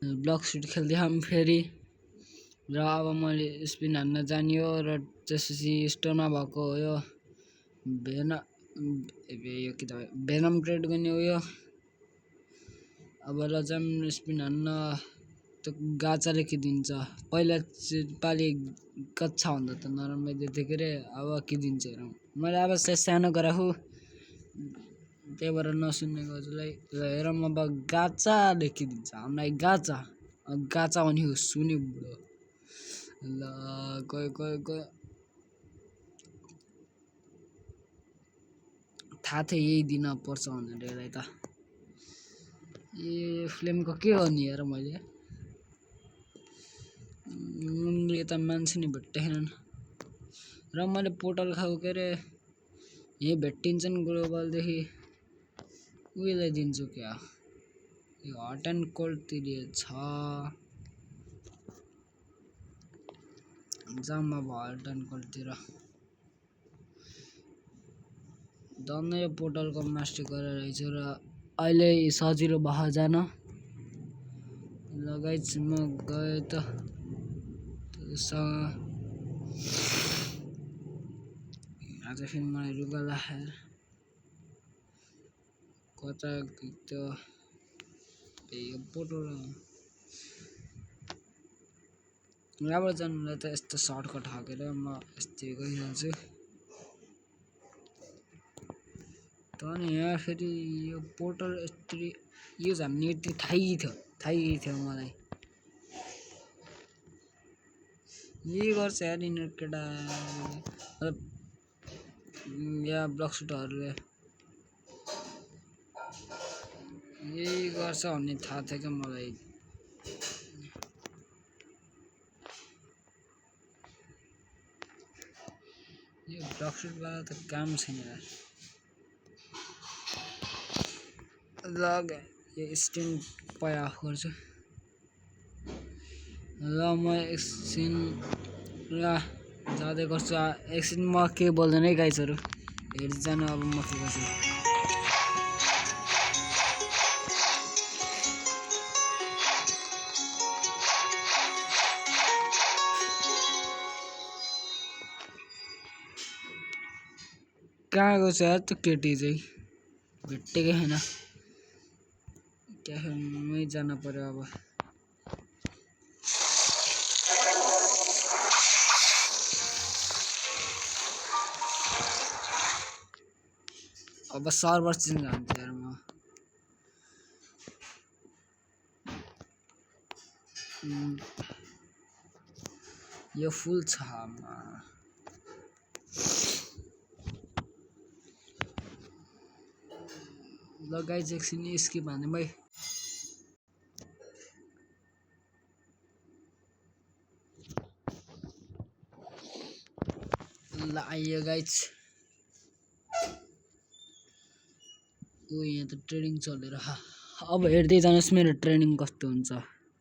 Block suit खेल्दै हम फेरि र अब मैले स्पिन हान्न जानियो र त्यसपछि स्टोरमा भएको हो यो भेनम ट्रेड गर्ने हो यो। अब लजाम स्पिन हान्न त गाचाले खिदिन्छ। पहिला पालि कच्चा हुँदा त नराम्रो देखेको रे, अब खिदिन्छ हेरौँ। मैले अब सानो गराखु त्यही भएर नसुन्ने गजलाई ल हेरौँ। अब गाचा लेखिदिन्छ हामीलाई गाचा गाचा भने हो सुन्यो बुढो। ल गयो थाहा थियो यही दिन पर्छ भनेर यसलाई त। ए फ्लेमको के हो नि हेर मैले यता मान्छे नि भेट्टाएनन् र मैले पोर्टल खाऊ के अरे यही भेट्टिन्छन् ग्लोबलदेखि उयोलाई दिन्छु क्या। यो हट एन्ड कोल्ड तिर छ जाम अब हट एन्ड कोल्डतिर धन्नै यो पोर्टलको मास्टर गरेर रहेछ र अहिले सजिलो भयो जान। लगाइछ म गए त आज फेरि मलाई रुगा लाग्यो कता त्यो यो पोर्टल यहाँबाट जानुलाई त यस्तो सर्टकट हाकेर म यस्तै गइहाल्छु। तर यहाँ फेरि यो पोर्टल यस्तरी युज हामीले यति थाहै थियो मलाई। यही गर्छ यार यिनीहरू केटा यहाँ ब्लक सुटहरूले यही गर्छ भन्ने थाहा थियो क्या मलाई। यो ब्लक सुटवाला त काम छैन यार। लग यो स्टेन पया अफ गर्छु ल म एकछिन ल जाँदै गर्छु। एकछिन म के बोल्दैन है गाइजहरू हेर्दै जानु। अब म के गर्छु कहाँ गएको छ यार त्यो केटी चाहिँ भेटेकै छैन। क्याफेमै जानु पर्यो अब। अब सर्भर चेन्ज हुन्छ यार म यो फुल छ ल गाइज एकछिन स्किप हाने भाइ। ल आइयो गाइज यहाँ त ट्रेनिङ चलेर अब हेर्दै जानुहोस् मेरो ट्रेनिङ कस्तो हुन्छ।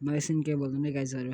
म एकछिन के बोल्दैन है गाइजहरू।